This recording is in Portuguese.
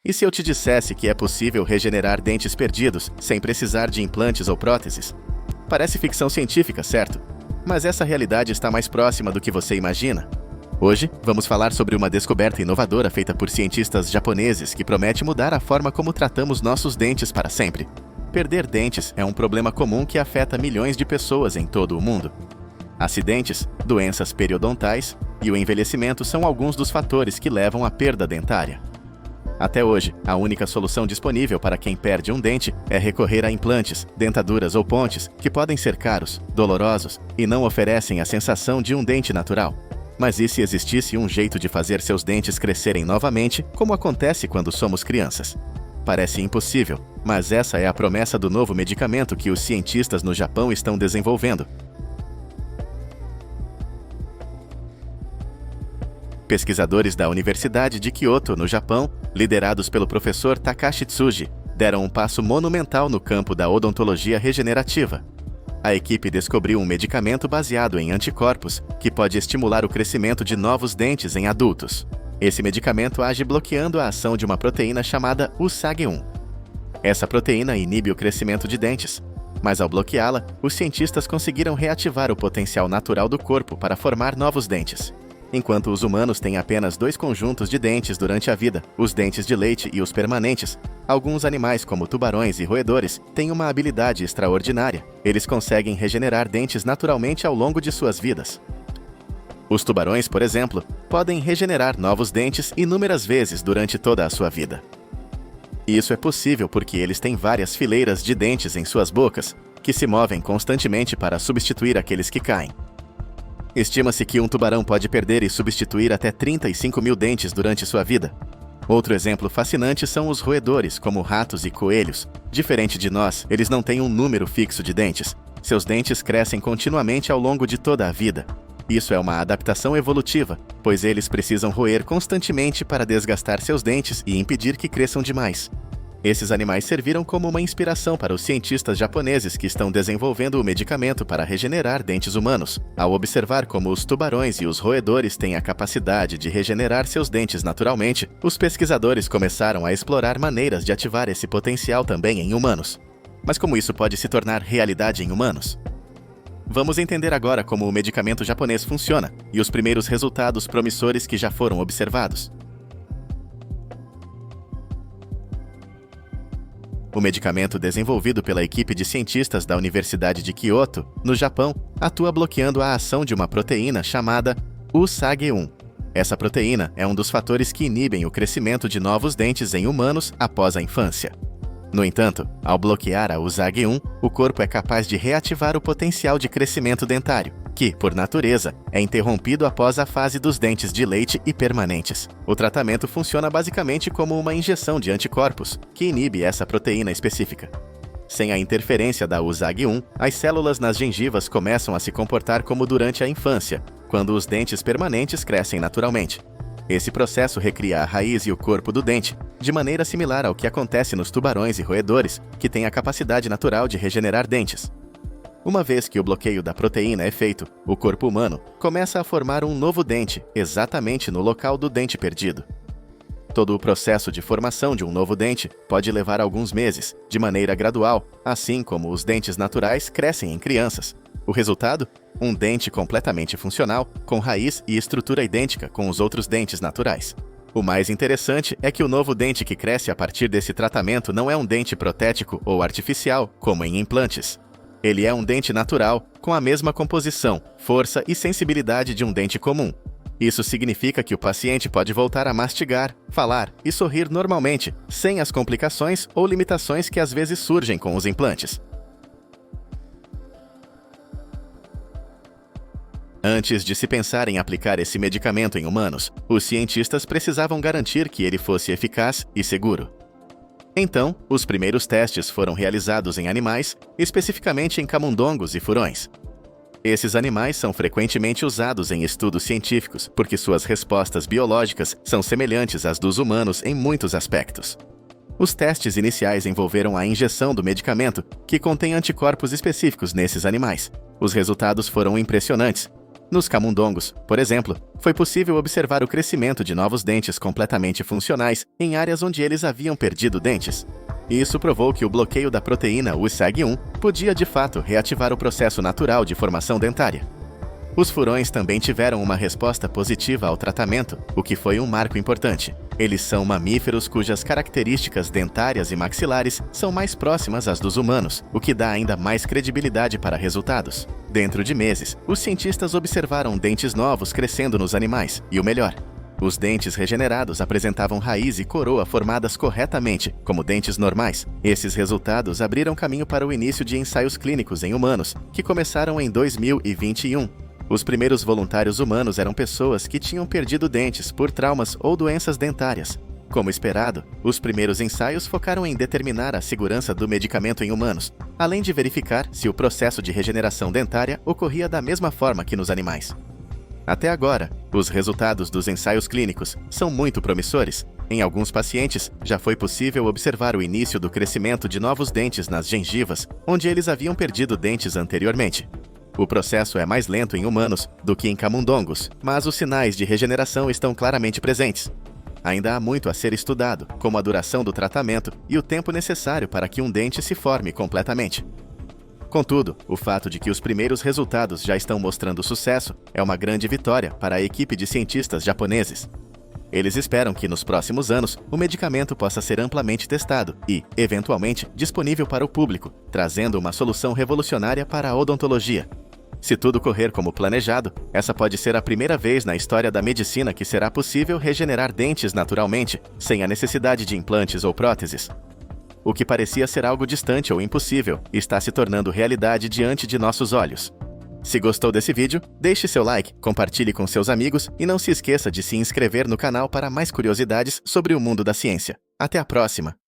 E se eu te dissesse que é possível regenerar dentes perdidos sem precisar de implantes ou próteses? Parece ficção científica, certo? Mas essa realidade está mais próxima do que você imagina. Hoje, vamos falar sobre uma descoberta inovadora feita por cientistas japoneses que promete mudar a forma como tratamos nossos dentes para sempre. Perder dentes é um problema comum que afeta milhões de pessoas em todo o mundo. Acidentes, doenças periodontais e o envelhecimento são alguns dos fatores que levam à perda dentária. Até hoje, a única solução disponível para quem perde um dente é recorrer a implantes, dentaduras ou pontes, que podem ser caros, dolorosos e não oferecem a sensação de um dente natural. Mas e se existisse um jeito de fazer seus dentes crescerem novamente, como acontece quando somos crianças? Parece impossível, mas essa é a promessa do novo medicamento que os cientistas no Japão estão desenvolvendo. Pesquisadores da Universidade de Kyoto, no Japão, liderados pelo professor Takashi Tsuji, deram um passo monumental no campo da odontologia regenerativa. A equipe descobriu um medicamento baseado em anticorpos que pode estimular o crescimento de novos dentes em adultos. Esse medicamento age bloqueando a ação de uma proteína chamada USAG1. Essa proteína inibe o crescimento de dentes, mas ao bloqueá-la, os cientistas conseguiram reativar o potencial natural do corpo para formar novos dentes. Enquanto os humanos têm apenas 2 conjuntos de dentes durante a vida, os dentes de leite e os permanentes, alguns animais como tubarões e roedores têm uma habilidade extraordinária. Eles conseguem regenerar dentes naturalmente ao longo de suas vidas. Os tubarões, por exemplo, podem regenerar novos dentes inúmeras vezes durante toda a sua vida. Isso é possível porque eles têm várias fileiras de dentes em suas bocas, que se movem constantemente para substituir aqueles que caem. Estima-se que um tubarão pode perder e substituir até 35 mil dentes durante sua vida. Outro exemplo fascinante são os roedores, como ratos e coelhos. Diferente de nós, eles não têm um número fixo de dentes. Seus dentes crescem continuamente ao longo de toda a vida. Isso é uma adaptação evolutiva, pois eles precisam roer constantemente para desgastar seus dentes e impedir que cresçam demais. Esses animais serviram como uma inspiração para os cientistas japoneses que estão desenvolvendo o medicamento para regenerar dentes humanos. Ao observar como os tubarões e os roedores têm a capacidade de regenerar seus dentes naturalmente, os pesquisadores começaram a explorar maneiras de ativar esse potencial também em humanos. Mas como isso pode se tornar realidade em humanos? Vamos entender agora como o medicamento japonês funciona e os primeiros resultados promissores que já foram observados. O medicamento desenvolvido pela equipe de cientistas da Universidade de Kyoto, no Japão, atua bloqueando a ação de uma proteína chamada USAG1. Essa proteína é um dos fatores que inibem o crescimento de novos dentes em humanos após a infância. No entanto, ao bloquear a USAG1, o corpo é capaz de reativar o potencial de crescimento dentário, que, por natureza, é interrompido após a fase dos dentes de leite e permanentes. O tratamento funciona basicamente como uma injeção de anticorpos, que inibe essa proteína específica. Sem a interferência da USAG1, as células nas gengivas começam a se comportar como durante a infância, quando os dentes permanentes crescem naturalmente. Esse processo recria a raiz e o corpo do dente, de maneira similar ao que acontece nos tubarões e roedores, que têm a capacidade natural de regenerar dentes. Uma vez que o bloqueio da proteína é feito, o corpo humano começa a formar um novo dente, exatamente no local do dente perdido. Todo o processo de formação de um novo dente pode levar alguns meses, de maneira gradual, assim como os dentes naturais crescem em crianças. O resultado? Um dente completamente funcional, com raiz e estrutura idêntica com os outros dentes naturais. O mais interessante é que o novo dente que cresce a partir desse tratamento não é um dente protético ou artificial, como em implantes. Ele é um dente natural, com a mesma composição, força e sensibilidade de um dente comum. Isso significa que o paciente pode voltar a mastigar, falar e sorrir normalmente, sem as complicações ou limitações que às vezes surgem com os implantes. Antes de se pensar em aplicar esse medicamento em humanos, os cientistas precisavam garantir que ele fosse eficaz e seguro. Então, os primeiros testes foram realizados em animais, especificamente em camundongos e furões. Esses animais são frequentemente usados em estudos científicos porque suas respostas biológicas são semelhantes às dos humanos em muitos aspectos. Os testes iniciais envolveram a injeção do medicamento, que contém anticorpos específicos nesses animais. Os resultados foram impressionantes. Nos camundongos, por exemplo, foi possível observar o crescimento de novos dentes completamente funcionais em áreas onde eles haviam perdido dentes. Isso provou que o bloqueio da proteína USAG1 podia de fato reativar o processo natural de formação dentária. Os furões também tiveram uma resposta positiva ao tratamento, o que foi um marco importante. Eles são mamíferos cujas características dentárias e maxilares são mais próximas às dos humanos, o que dá ainda mais credibilidade para resultados. Dentro de meses, os cientistas observaram dentes novos crescendo nos animais, e o melhor, os dentes regenerados apresentavam raiz e coroa formadas corretamente, como dentes normais. Esses resultados abriram caminho para o início de ensaios clínicos em humanos, que começaram em 2021. Os primeiros voluntários humanos eram pessoas que tinham perdido dentes por traumas ou doenças dentárias. Como esperado, os primeiros ensaios focaram em determinar a segurança do medicamento em humanos, além de verificar se o processo de regeneração dentária ocorria da mesma forma que nos animais. Até agora, os resultados dos ensaios clínicos são muito promissores. Em alguns pacientes, já foi possível observar o início do crescimento de novos dentes nas gengivas, onde eles haviam perdido dentes anteriormente. O processo é mais lento em humanos do que em camundongos, mas os sinais de regeneração estão claramente presentes. Ainda há muito a ser estudado, como a duração do tratamento e o tempo necessário para que um dente se forme completamente. Contudo, o fato de que os primeiros resultados já estão mostrando sucesso é uma grande vitória para a equipe de cientistas japoneses. Eles esperam que nos próximos anos o medicamento possa ser amplamente testado e, eventualmente, disponível para o público, trazendo uma solução revolucionária para a odontologia. Se tudo correr como planejado, essa pode ser a primeira vez na história da medicina que será possível regenerar dentes naturalmente, sem a necessidade de implantes ou próteses. O que parecia ser algo distante ou impossível está se tornando realidade diante de nossos olhos. Se gostou desse vídeo, deixe seu like, compartilhe com seus amigos e não se esqueça de se inscrever no canal para mais curiosidades sobre o mundo da ciência. Até a próxima!